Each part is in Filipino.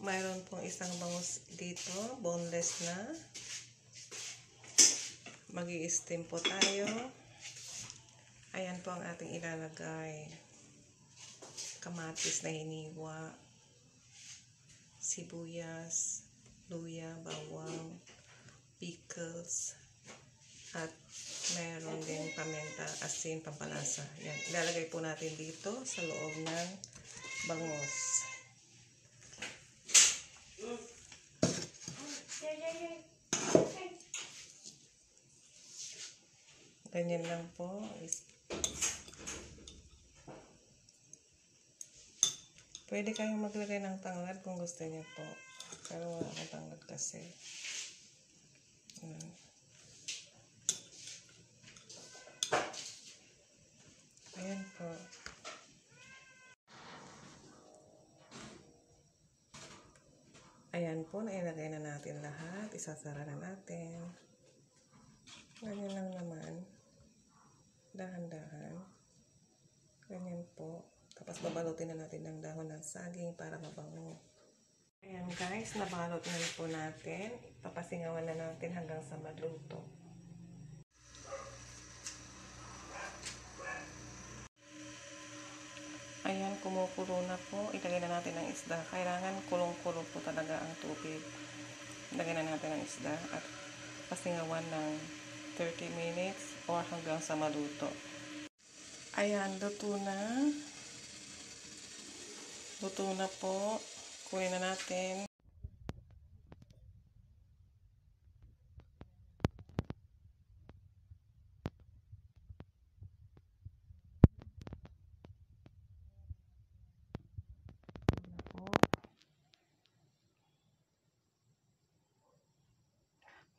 mayroon pong isang bangus dito, boneless na. Mag-i-steam po tayo. Ayan po ang ating ilalagay. Kamatis na hiniwa, sibuyas, luya, bawang, pickles, at meron din paminta, asin, pampalasa. Yan. Ilalagay po natin dito sa loob ng bangus. Ganyan lang po. Pwede kayong maglagay ng tanglad kung gusto niyo po. Pero wala akong tanglad kasi. Ayan po. Ayan po, nailagay na natin lahat. Isasara na natin. Ganyan lang naman. Dahan-dahan. Ganyan po. Tapos babalutin na natin ng dahon ng saging para mabango. Ayan guys, nabalot na po natin. Papasingawan na natin hanggang sa maluto. Ayan, kumukulo na po. Ilagay na natin ang isda. Kailangan kulong-kulo po talaga ang tubig. Ilagay na natin ang isda at pasingawan ng 30 minutes or hanggang sa maluto. Ayan, luto na. Luto na po. Kunin na natin.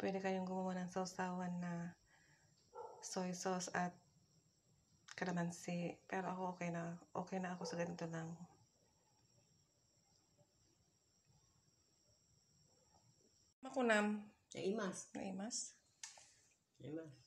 Pwede kayong gumawa ng sausawan na soy sauce at kalamansi. Pero ako okay na. Okay na ako sa ganito lang. Makunam. Naimas. Naimas. Naimas.